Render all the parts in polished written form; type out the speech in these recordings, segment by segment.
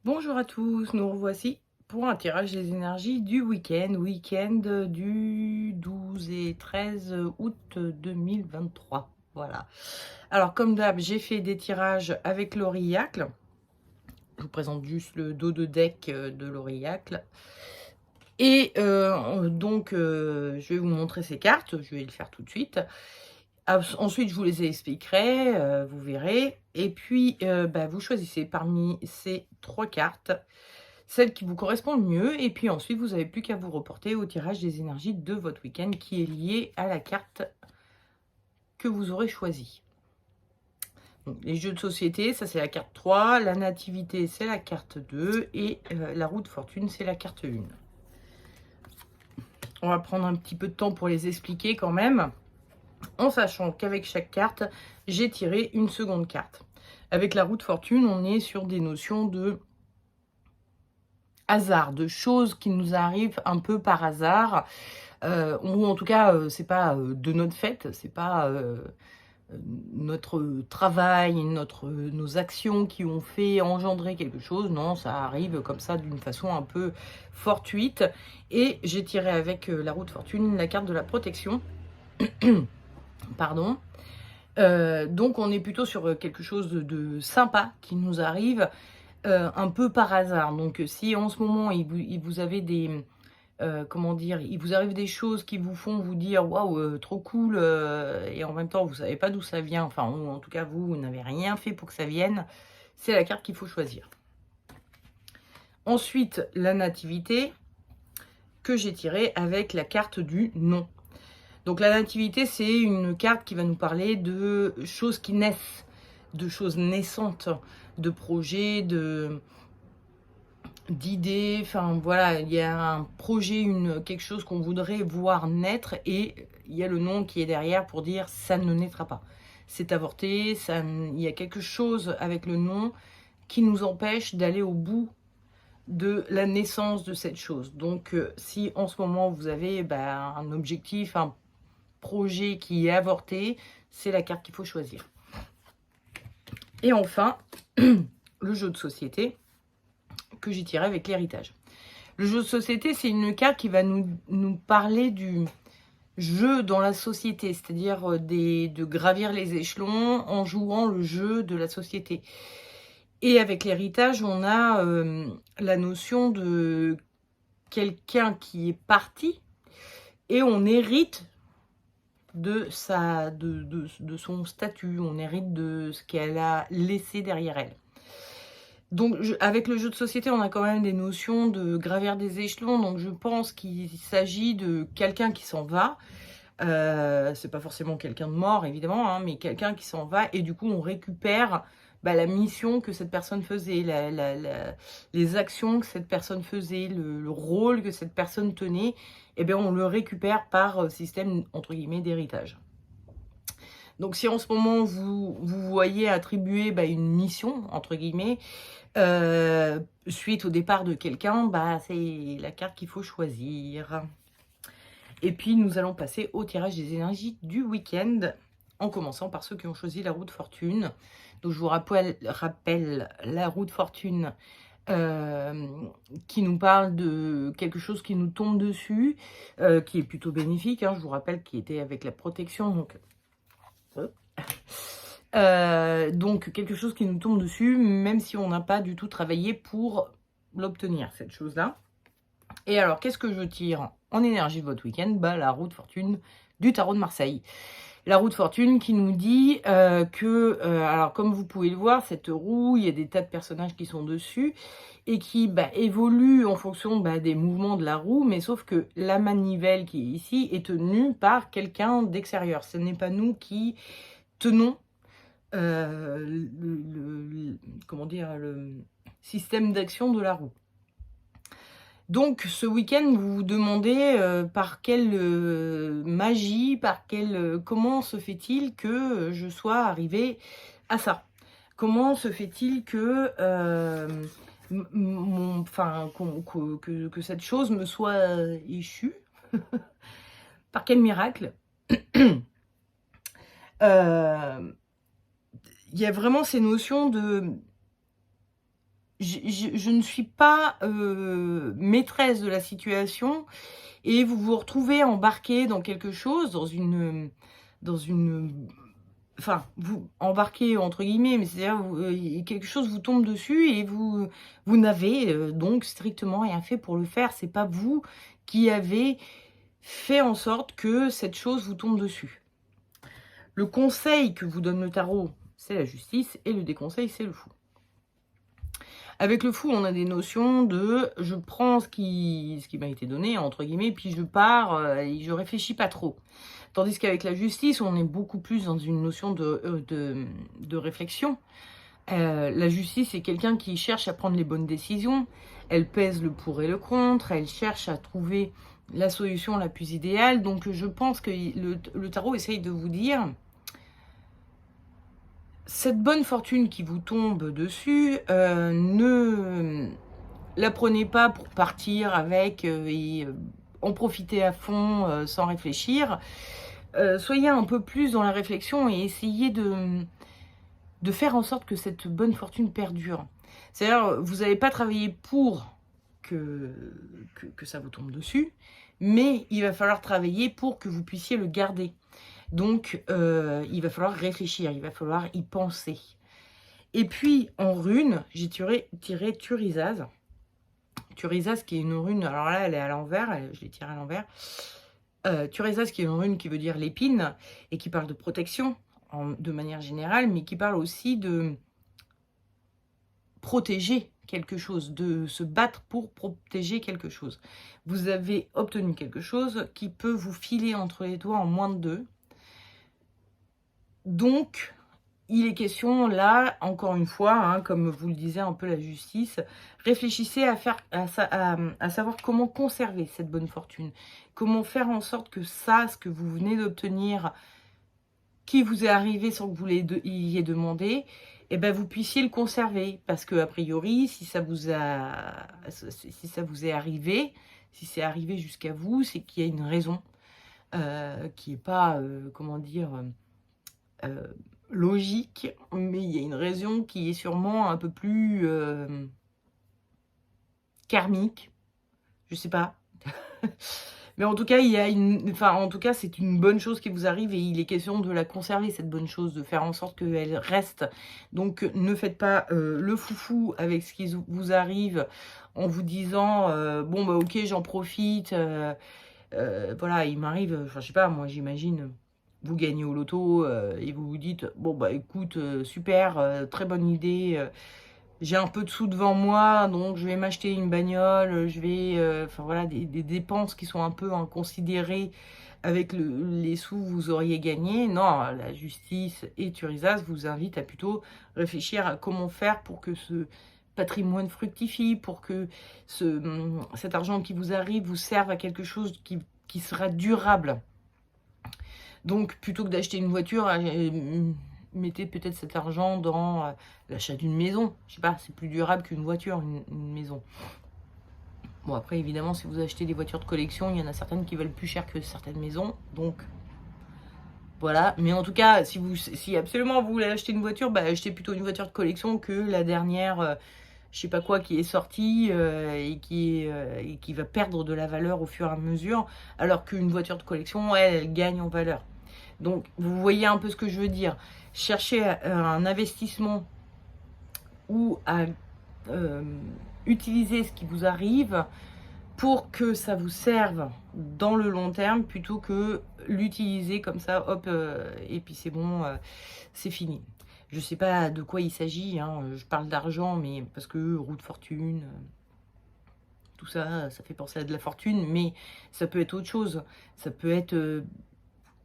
Bonjour à tous, nous revoici pour un tirage des énergies du week-end du 12 et 13 août 2023. Voilà. Alors comme d'hab, j'ai fait des tirages avec l'Aurillac. Je vous présente juste le dos de deck de l'Aurillac. Et je vais vous montrer ces cartes, je vais le faire tout de suite. Ensuite, je vous les expliquerai, vous verrez. Et puis, vous choisissez parmi ces 3 cartes, celle qui vous correspond le mieux. Et puis ensuite, vous n'avez plus qu'à vous reporter au tirage des énergies de votre week-end qui est lié à la carte que vous aurez choisie. Donc, les jeux de société, ça c'est la carte 3. La nativité, c'est la carte 2. Et la roue de fortune, c'est la carte 1. On va prendre un petit peu de temps pour les expliquer quand même, en sachant qu'avec chaque carte, j'ai tiré une seconde carte. Avec la roue de fortune, on est sur des notions de hasard, de choses qui nous arrivent un peu par hasard, ou en tout cas, c'est pas de notre fait, c'est pas notre travail, nos actions qui ont fait engendrer quelque chose. Non, ça arrive comme ça d'une façon un peu fortuite. Et j'ai tiré avec la roue de fortune la carte de la protection. Pardon. Donc on est plutôt sur quelque chose de sympa qui nous arrive un peu par hasard. Donc si en ce moment il vous avez des comment dire, il vous arrive des choses qui vous font vous dire waouh, trop cool, et en même temps vous savez pas d'où ça vient, enfin, ou en tout cas vous n'avez rien fait pour que ça vienne, c'est la carte qu'il faut choisir. Ensuite, la nativité que j'ai tirée avec la carte du non. Donc la nativité, c'est une carte qui va nous parler de choses qui naissent, de choses naissantes, de projets, d'idées, enfin voilà, il y a un projet, quelque chose qu'on voudrait voir naître, et il y a le nom qui est derrière pour dire ça ne naîtra pas. C'est avorté, il y a quelque chose avec le nom qui nous empêche d'aller au bout de la naissance de cette chose. Donc si en ce moment vous avez un objectif, un projet qui est avorté, c'est la carte qu'il faut choisir. Et enfin, le jeu de société que j'ai tiré avec l'héritage. Le jeu de société, c'est une carte qui va nous parler du jeu dans la société, c'est-à-dire de gravir les échelons en jouant le jeu de la société. Et avec l'héritage, on a la notion de quelqu'un qui est parti et on hérite de son statut, on hérite de ce qu'elle a laissé derrière elle. Donc, avec le jeu de société, on a quand même des notions de gravir des échelons. Donc, je pense qu'il s'agit de quelqu'un qui s'en va. C'est pas forcément quelqu'un de mort, évidemment, hein, mais quelqu'un qui s'en va. Et du coup, on récupère la mission que cette personne faisait, les actions que cette personne faisait, le rôle que cette personne tenait. Et bien, on le récupère par système, entre guillemets, d'héritage. Donc, si en ce moment, vous voyez attribuer une mission, entre guillemets, suite au départ de quelqu'un, c'est la carte qu'il faut choisir. Et puis, nous allons passer au tirage des énergies du week-end, en commençant par ceux qui ont choisi la roue de fortune. Donc, je vous rappelle la roue de fortune qui nous parle de quelque chose qui nous tombe dessus, qui est plutôt bénéfique, hein. Je vous rappelle qu'il était avec la protection, donc quelque chose qui nous tombe dessus, même si on n'a pas du tout travaillé pour l'obtenir, cette chose-là. Et alors, qu'est-ce que je tire en énergie de votre week-end? La roue de fortune du tarot de Marseille. La roue de fortune qui nous dit alors comme vous pouvez le voir, cette roue, il y a des tas de personnages qui sont dessus et qui évoluent en fonction des mouvements de la roue, mais sauf que la manivelle qui est ici est tenue par quelqu'un d'extérieur. Ce n'est pas nous qui tenons comment dire, le système d'action de la roue. Donc ce week-end, vous vous demandez par quelle magie, comment se fait-il que je sois arrivée à ça? Comment se fait-il que que cette chose me soit échue? Par quel miracle? Il y a vraiment ces notions de je ne suis pas maîtresse de la situation et vous vous retrouvez embarqué dans quelque chose, dans une enfin, vous embarquez entre guillemets, mais c'est-à-dire quelque chose vous tombe dessus et vous n'avez donc strictement rien fait pour le faire. C'est pas vous qui avez fait en sorte que cette chose vous tombe dessus. Le conseil que vous donne le tarot, c'est la justice et le déconseil, c'est le fou. Avec le fou, on a des notions de je prends ce qui m'a été donné, entre guillemets, puis je pars et je réfléchis pas trop. Tandis qu'avec la justice, on est beaucoup plus dans une notion de réflexion. La justice, c'est quelqu'un qui cherche à prendre les bonnes décisions. Elle pèse le pour et le contre. Elle cherche à trouver la solution la plus idéale. Donc, je pense que le tarot essaye de vous dire cette bonne fortune qui vous tombe dessus, ne la prenez pas pour partir avec et en profiter à fond sans réfléchir. Soyez un peu plus dans la réflexion et essayez de faire en sorte que cette bonne fortune perdure. C'est-à-dire, vous n'allez pas travailler pour que ça vous tombe dessus, mais il va falloir travailler pour que vous puissiez le garder. Donc, il va falloir réfléchir, il va falloir y penser. Et puis, en rune, j'ai tiré Thurisaz. Thurisaz qui est une rune, alors là, elle est à l'envers, je l'ai tirée à l'envers. Thurisaz qui est une rune qui veut dire l'épine et qui parle de protection de manière générale, mais qui parle aussi de protéger quelque chose, de se battre pour protéger quelque chose. Vous avez obtenu quelque chose qui peut vous filer entre les doigts en moins de 2. Donc, il est question là, encore une fois, hein, comme vous le disiez un peu la justice, réfléchissez à savoir comment conserver cette bonne fortune. Comment faire en sorte que ça, ce que vous venez d'obtenir, qui vous est arrivé sans que vous l'ayez demandé, eh ben vous puissiez le conserver. Parce que a priori, si ça vous est arrivé, si c'est arrivé jusqu'à vous, c'est qu'il y a une raison qui n'est pas, comment dire, logique, mais il y a une raison qui est sûrement un peu plus karmique, je sais pas. Mais en tout cas, en tout cas, c'est une bonne chose qui vous arrive et il est question de la conserver, cette bonne chose, de faire en sorte qu'elle reste. Donc, ne faites pas le foufou avec ce qui vous arrive en vous disant bon, bah ok, j'en profite. Voilà, il m'arrive, enfin, je sais pas, moi, j'imagine, vous gagnez au loto et vous vous dites bon, bah écoute, super, très bonne idée. J'ai un peu de sous devant moi, donc je vais m'acheter une bagnole, je vais... Enfin voilà, des dépenses qui sont un peu inconsidérées avec les sous que vous auriez gagnés. Non, la justice et Thurisaz vous invitent à plutôt réfléchir à comment faire pour que ce patrimoine fructifie, pour que cet argent qui vous arrive vous serve à quelque chose qui sera durable. Donc, plutôt que d'acheter une voiture, mettez peut-être cet argent dans l'achat d'une maison. Je sais pas, c'est plus durable qu'une voiture, une maison. Bon, après, évidemment, si vous achetez des voitures de collection, il y en a certaines qui valent plus cher que certaines maisons. Donc, voilà. Mais en tout cas, si absolument vous voulez acheter une voiture, bah, achetez plutôt une voiture de collection que la dernière, je sais pas quoi, qui est sortie et qui va perdre de la valeur au fur et à mesure. Alors qu'une voiture de collection, elle gagne en valeur. Donc, vous voyez un peu ce que je veux dire. Cherchez un investissement ou à utiliser ce qui vous arrive pour que ça vous serve dans le long terme plutôt que l'utiliser comme ça, hop, et puis c'est bon, c'est fini. Je ne sais pas de quoi il s'agit, hein, je parle d'argent, mais parce que roue de fortune, tout ça, ça fait penser à de la fortune, mais ça peut être autre chose. Ça peut être... je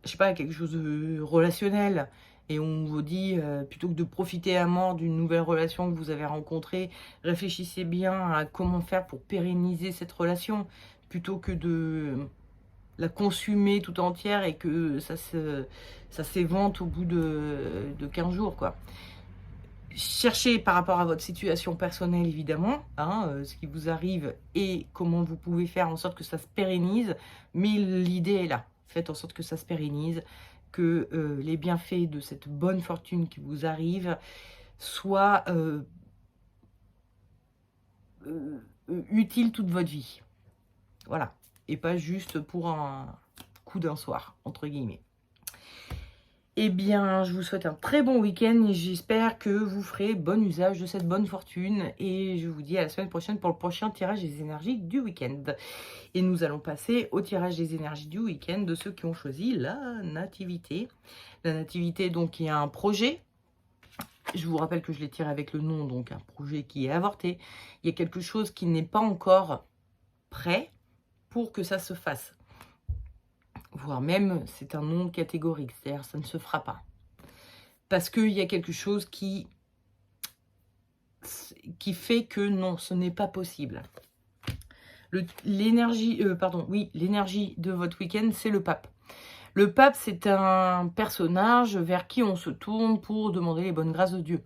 sais pas, quelque chose de relationnel. Et on vous dit, plutôt que de profiter à mort d'une nouvelle relation que vous avez rencontrée, réfléchissez bien à comment faire pour pérenniser cette relation, plutôt que de la consumer tout entière et que ça s'évente au bout de 15 jours, quoi. Cherchez par rapport à votre situation personnelle, évidemment, hein, ce qui vous arrive et comment vous pouvez faire en sorte que ça se pérennise, mais l'idée est là. Faites en sorte que ça se pérennise, que les bienfaits de cette bonne fortune qui vous arrive soient utile toute votre vie. Voilà. Et pas juste pour un coup d'un soir, entre guillemets. Eh bien, je vous souhaite un très bon week-end et j'espère que vous ferez bon usage de cette bonne fortune. Et je vous dis à la semaine prochaine pour le prochain tirage des énergies du week-end. Et nous allons passer au tirage des énergies du week-end de ceux qui ont choisi la nativité. La nativité, donc, il y a un projet. Je vous rappelle que je l'ai tiré avec le nom, donc un projet qui est avorté. Il y a quelque chose qui n'est pas encore prêt pour que ça se fasse. Voire même, c'est un non catégorique, c'est-à-dire ça ne se fera pas. Parce qu'il y a quelque chose qui fait que non, ce n'est pas possible. L'énergie de votre week-end, c'est le pape. Le pape, c'est un personnage vers qui on se tourne pour demander les bonnes grâces de Dieu.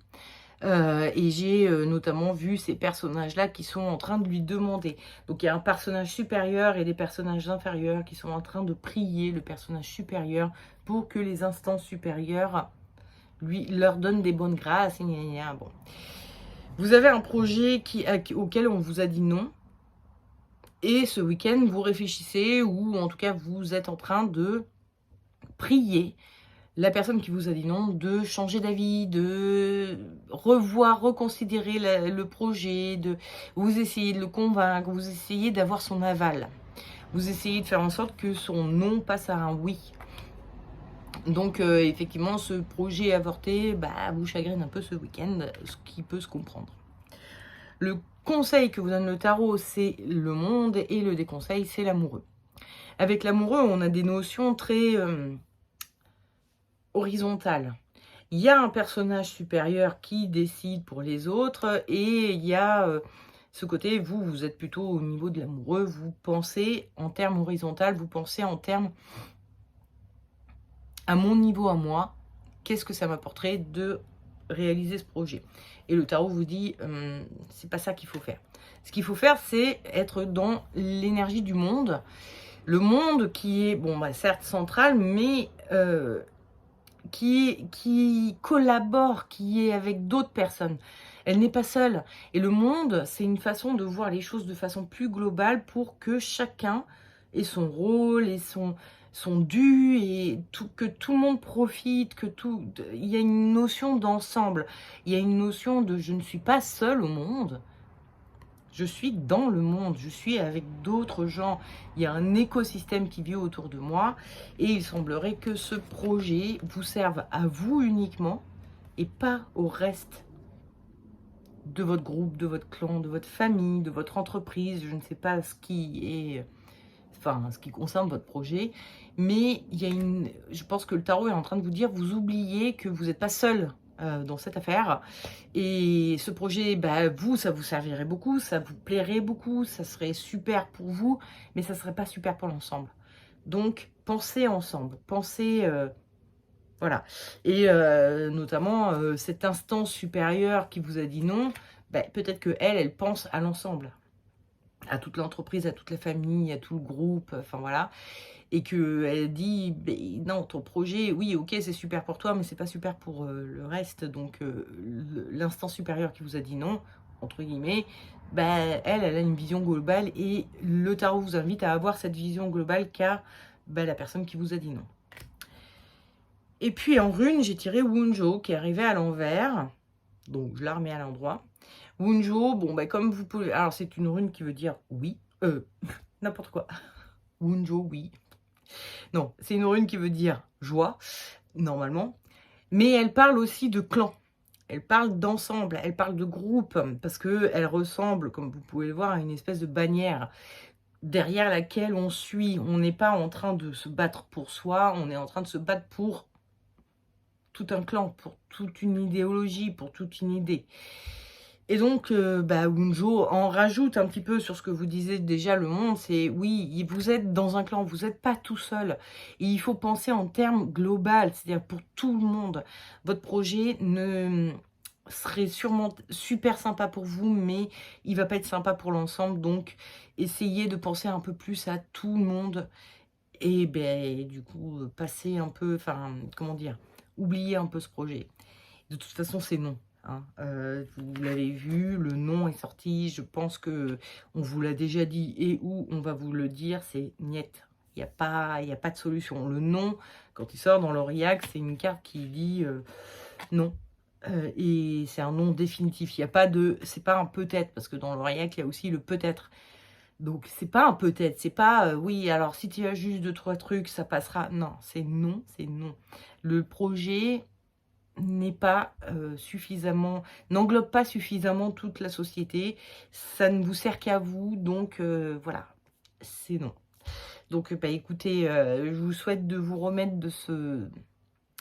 Et j'ai notamment vu ces personnages-là qui sont en train de lui demander. Donc il y a un personnage supérieur et des personnages inférieurs qui sont en train de prier le personnage supérieur pour que les instances supérieures leur donnent des bonnes grâces. Bon. Vous avez un projet auquel on vous a dit non. Et ce week-end, vous réfléchissez ou en tout cas vous êtes en train de prier la personne qui vous a dit non, de changer d'avis, de revoir, reconsidérer le projet, vous essayez de le convaincre, vous essayez d'avoir son aval. Vous essayez de faire en sorte que son non passe à un oui. Donc, effectivement, ce projet avorté, vous chagrine un peu ce week-end, ce qui peut se comprendre. Le conseil que vous donne le tarot, c'est le monde, et le déconseil, c'est l'amoureux. Avec l'amoureux, on a des notions très horizontales. Il y a un personnage supérieur qui décide pour les autres, et il y a ce côté, vous êtes plutôt au niveau de l'amoureux, vous pensez en termes horizontaux, vous pensez en termes à mon niveau à moi, qu'est-ce que ça m'apporterait de réaliser ce projet. Et le tarot vous dit, c'est pas ça qu'il faut faire. Ce qu'il faut faire, c'est être dans l'énergie du monde. Le monde qui est, certes central, mais qui collabore, qui est avec d'autres personnes. Elle n'est pas seule. Et le monde, c'est une façon de voir les choses de façon plus globale pour que chacun ait son rôle et son dû, et que tout le monde profite, il y a une notion d'ensemble. Il y a une notion de je ne suis pas seule au monde. Je suis dans le monde, je suis avec d'autres gens. Il y a un écosystème qui vit autour de moi. Et il semblerait que ce projet vous serve à vous uniquement et pas au reste de votre groupe, de votre clan, de votre famille, de votre entreprise. Je ne sais pas ce qui concerne votre projet. Mais je pense que le tarot est en train de vous dire, vous oubliez que vous n'êtes pas seul dans cette affaire, et ce projet, ça vous servirait beaucoup, ça vous plairait beaucoup, ça serait super pour vous, mais ça serait pas super pour l'ensemble. Donc pensez ensemble, pensez voilà, et notamment cette instance supérieure qui vous a dit non, peut-être que elle pense à l'ensemble, à toute l'entreprise, à toute la famille, à tout le groupe, enfin voilà. Et qu'elle dit, non, ton projet, oui, ok, c'est super pour toi, mais c'est pas super pour le reste. Donc, l'instance supérieure qui vous a dit non, entre guillemets, elle a une vision globale, et le tarot vous invite à avoir cette vision globale qu'a la personne qui vous a dit non. Et puis, en rune, j'ai tiré Wunjo, qui est arrivé à l'envers. Donc, je la remets à l'endroit. Wunjo, comme vous pouvez... Alors, c'est une rune qui veut dire oui. N'importe quoi. Wunjo, oui. Non, c'est une rune qui veut dire joie, normalement. Mais elle parle aussi de clan. Elle parle d'ensemble, elle parle de groupe, parce qu'elle ressemble, comme vous pouvez le voir, à une espèce de bannière derrière laquelle on suit. On n'est pas en train de se battre pour soi, on est en train de se battre pour tout un clan, pour toute une idéologie, pour toute une idée. Et donc, Wunjo en rajoute un petit peu sur ce que vous disiez déjà, le monde, c'est oui, vous êtes dans un clan, vous n'êtes pas tout seul. Et il faut penser en termes global, c'est-à-dire pour tout le monde. Votre projet serait sûrement super sympa pour vous, mais il va pas être sympa pour l'ensemble. Donc, essayez de penser un peu plus à tout le monde. Et du coup, passer un peu, oublier un peu ce projet. De toute façon, c'est non. Vous l'avez vu, le non est sorti. Je pense que on vous l'a déjà dit et où on va vous le dire, c'est niet. Il n'y a pas de solution. Le non, quand il sort dans l'Aurillac, c'est une carte qui dit non. Et c'est un non définitif. Il n'y a pas de... C'est pas un peut-être, parce que dans l'Aurillac, il y a aussi le peut-être. Donc, c'est pas un peut-être. C'est pas, oui, alors si tu as juste 2-3 trucs, ça passera. Non, c'est non, c'est non. Le projet n'est pas suffisamment... N'englobe pas suffisamment toute la société. Ça ne vous sert qu'à vous. Donc, voilà, c'est non. Donc, bah, écoutez, je vous souhaite de vous remettre de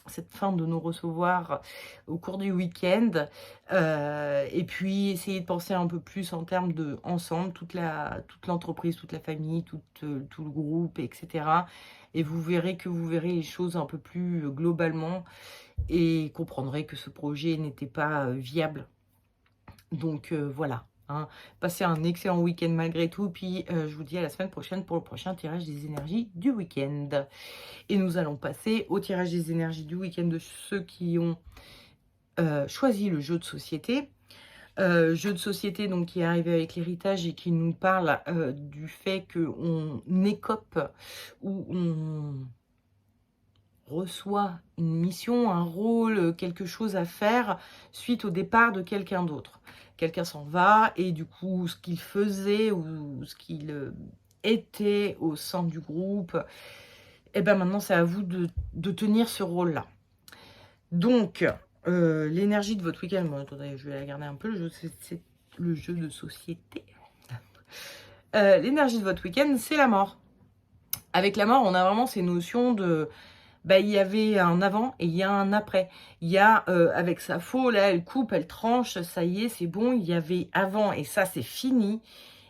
cette fin de nous recevoir au cours du week-end. Et puis, essayez de penser un peu plus en termes de ensemble, toute l'entreprise, toute la famille, tout le groupe, etc. Et vous verrez les choses un peu plus globalement et comprendrez que ce projet n'était pas viable. Donc, voilà. Hein. Passez un excellent week-end malgré tout. Puis, je vous dis à la semaine prochaine pour le prochain tirage des énergies du week-end. Et nous allons passer au tirage des énergies du week-end de ceux qui ont choisi le jeu de société. Jeu de société donc, qui est arrivé avec l'héritage et qui nous parle du fait qu'on écope ou on reçoit une mission, un rôle, quelque chose à faire suite au départ de quelqu'un d'autre. Quelqu'un s'en va et du coup, ce qu'il faisait ou ce qu'il était au sein du groupe, et bien maintenant, c'est à vous de tenir ce rôle-là. Donc, l'énergie de votre week-end, bon, attendez, je vais la garder un peu, c'est le jeu de société. L'énergie de votre week-end, c'est la mort. Avec la mort, on a vraiment ces notions de... Bah, il y avait un avant et il y a un après. Il y a, avec sa faux, là, elle coupe, elle tranche, ça y est, c'est bon. Il y avait avant et ça, c'est fini.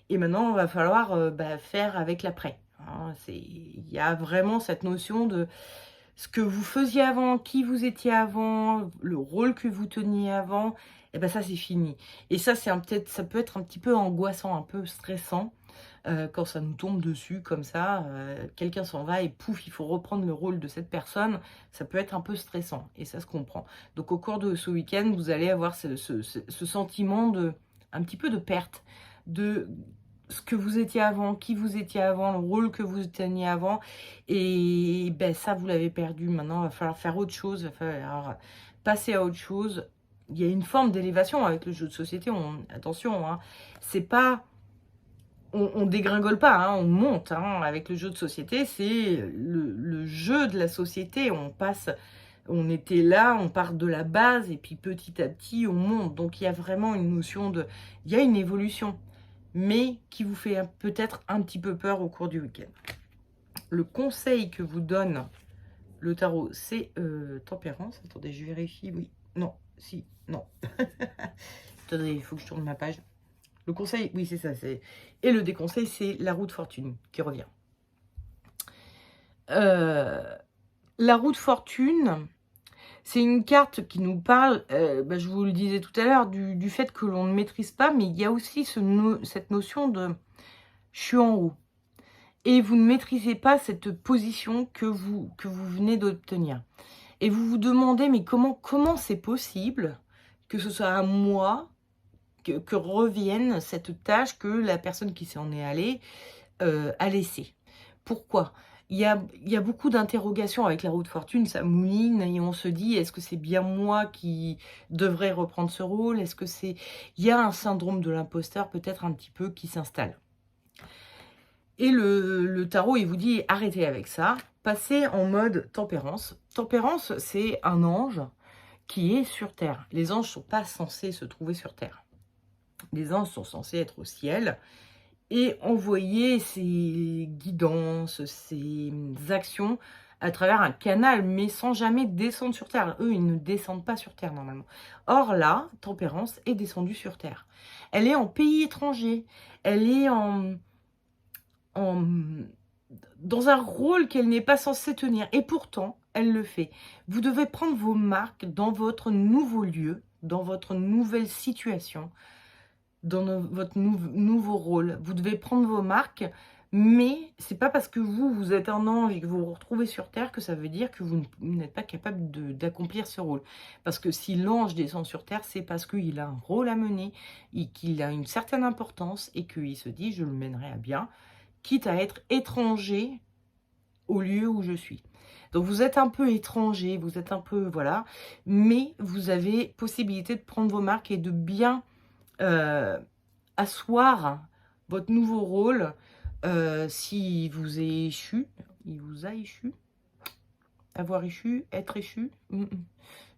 Et maintenant, il va falloir faire avec l'après. Hein, il y a vraiment cette notion de ce que vous faisiez avant, qui vous étiez avant, le rôle que vous teniez avant. Et ben ça, c'est fini. Et ça, ça peut être un petit peu angoissant, un peu stressant. Quand ça nous tombe dessus comme ça, quelqu'un s'en va et pouf, il faut reprendre le rôle de cette personne, ça peut être un peu stressant et ça se comprend. Donc au cours de ce week-end, vous allez avoir ce sentiment un petit peu de perte, de ce que vous étiez avant, qui vous étiez avant, le rôle que vous teniez avant, et ben ça vous l'avez perdu. Maintenant, il va falloir faire autre chose, il va falloir passer à autre chose. Il y a une forme d'élévation avec le jeu de société, attention, hein, c'est pas... On dégringole pas, hein, on monte hein, avec le jeu de société, c'est le jeu de la société, on était là, on part de la base et puis petit à petit on monte, donc il y a vraiment une notion il y a une évolution, mais qui vous fait peut-être un petit peu peur au cours du week-end. Le conseil que vous donne le tarot, c'est tempérance, attendez je vérifie, oui, non, si, non, attendez il faut que je tourne ma page. Le conseil, oui, c'est ça. Et le déconseil, c'est la roue de fortune qui revient. La roue de fortune, c'est une carte qui nous parle, je vous le disais tout à l'heure, du fait que l'on ne maîtrise pas, mais il y a aussi cette notion de « je suis en haut ». Et vous ne maîtrisez pas cette position que vous venez d'obtenir. Et vous vous demandez, mais comment c'est possible que ce soit à moi que revienne cette tâche que la personne qui s'en est allée a laissée. Pourquoi ? Il y a beaucoup d'interrogations avec la roue de fortune, ça mouline et on se dit, est-ce que c'est bien moi qui devrais reprendre ce rôle ? Est-ce que c'est... Il y a un syndrome de l'imposteur peut-être un petit peu qui s'installe. Et le tarot, il vous dit, arrêtez avec ça, passez en mode tempérance. Tempérance, c'est un ange qui est sur Terre. Les anges ne sont pas censés se trouver sur Terre. Les anges sont censés être au ciel et envoyer ses guidances, ses actions à travers un canal, mais sans jamais descendre sur Terre. Eux, ils ne descendent pas sur Terre normalement. Or là, Tempérance est descendue sur Terre. Elle est en pays étranger. Elle est dans un rôle qu'elle n'est pas censée tenir. Et pourtant, elle le fait. Vous devez prendre vos marques dans votre nouveau lieu, dans votre nouvelle situation, dans votre nouveau rôle. Vous devez prendre vos marques Mais c'est pas parce que vous êtes un ange et que vous vous retrouvez sur Terre que ça veut dire que vous n'êtes pas capable d'accomplir ce rôle. Parce que si l'ange descend sur Terre, c'est parce qu'il a un rôle à mener, et qu'il a une certaine importance et qu'il se dit « je le mènerai à bien », quitte à être étranger au lieu où je suis. Donc vous êtes un peu étranger, vous êtes un peu, voilà, mais vous avez possibilité de prendre vos marques et de bien asseoir votre nouveau rôle. Si vous est échu, il vous a échu, avoir échu, être échu,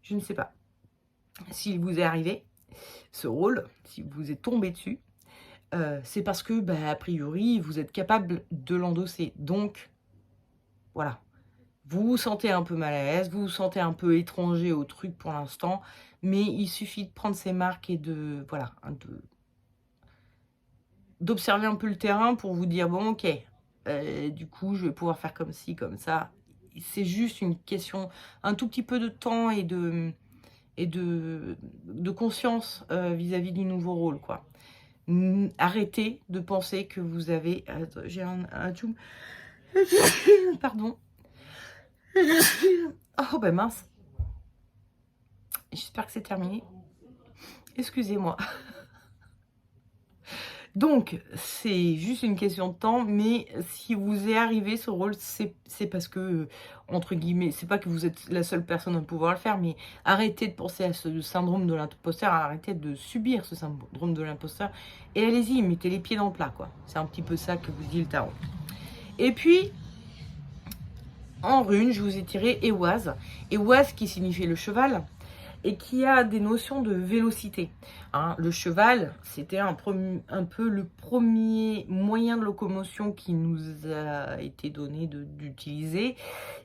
je ne sais pas. S'il vous est arrivé, ce rôle, si vous est tombé dessus, c'est parce que, a priori, vous êtes capable de l'endosser. Donc, voilà. Vous vous sentez un peu mal à l'aise, vous vous sentez un peu étranger au truc pour l'instant, mais il suffit de prendre ses marques et de, voilà, d'observer un peu le terrain pour vous dire, bon, ok, du coup, je vais pouvoir faire comme ci, comme ça. C'est juste une question, un tout petit peu de temps et de conscience vis-à-vis du nouveau rôle, quoi. Arrêtez de penser que vous avez... J'ai un tchoum. Pardon. Oh, ben mince. J'espère que c'est terminé. Excusez-moi. Donc, c'est juste une question de temps, mais si vous est arrivé ce rôle, c'est parce que, entre guillemets, c'est pas que vous êtes la seule personne à pouvoir le faire, mais arrêtez de penser à ce syndrome de l'imposteur, arrêtez de subir ce syndrome de l'imposteur, et allez-y, mettez les pieds dans le plat, quoi. C'est un petit peu ça que vous dit le tarot. Et puis, en rune, je vous ai tiré Ehwaz. Ehwaz qui signifie le cheval, et qui a des notions de vélocité. Hein, le cheval, c'était un peu le premier moyen de locomotion qui nous a été donné d'utiliser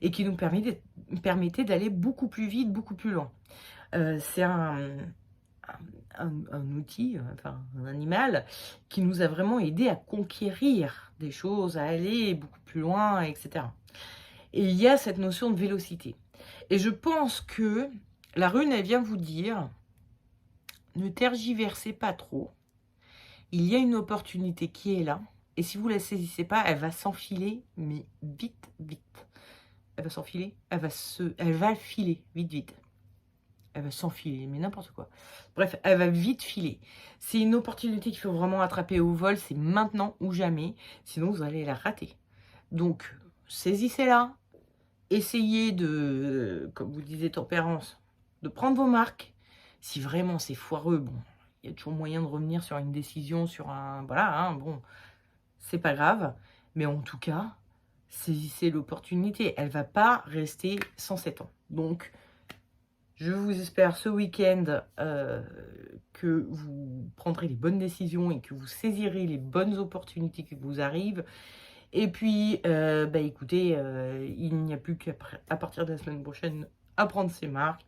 et qui nous permettait d'aller beaucoup plus vite, beaucoup plus loin. C'est un outil, enfin un animal, qui nous a vraiment aidé à conquérir des choses, à aller beaucoup plus loin, etc. Et il y a cette notion de vélocité. Et je pense que la rune, elle vient vous dire, ne tergiversez pas trop. Il y a une opportunité qui est là. Et si vous ne la saisissez pas, elle va s'enfiler, mais vite, vite. Elle va s'enfiler, elle va filer, vite, vite. Elle va s'enfiler, mais n'importe quoi. Bref, elle va vite filer. C'est une opportunité qu'il faut vraiment attraper au vol. C'est maintenant ou jamais. Sinon, vous allez la rater. Donc, saisissez-la. Essayez de, comme vous disiez, tempérance, de prendre vos marques. Si vraiment c'est foireux, bon, il y a toujours moyen de revenir sur une décision, sur un... Voilà, hein, bon, c'est pas grave. Mais en tout cas, saisissez l'opportunité. Elle va pas rester 107 ans. Donc, je vous espère ce week-end que vous prendrez les bonnes décisions et que vous saisirez les bonnes opportunités qui vous arrivent. Et puis, écoutez, il n'y a plus qu'à partir de la semaine prochaine à prendre ses marques,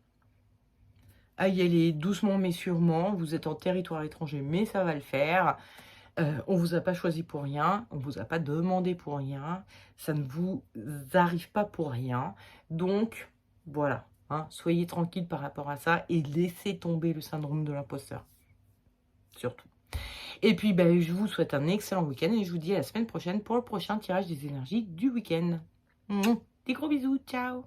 à y aller doucement mais sûrement. Vous êtes en territoire étranger, mais ça va le faire. On ne vous a pas choisi pour rien, on ne vous a pas demandé pour rien, ça ne vous arrive pas pour rien. Donc, voilà, hein, soyez tranquille par rapport à ça et laissez tomber le syndrome de l'imposteur, surtout. Et puis, je vous souhaite un excellent week-end et je vous dis à la semaine prochaine pour le prochain tirage des énergies du week-end. Des gros bisous, ciao!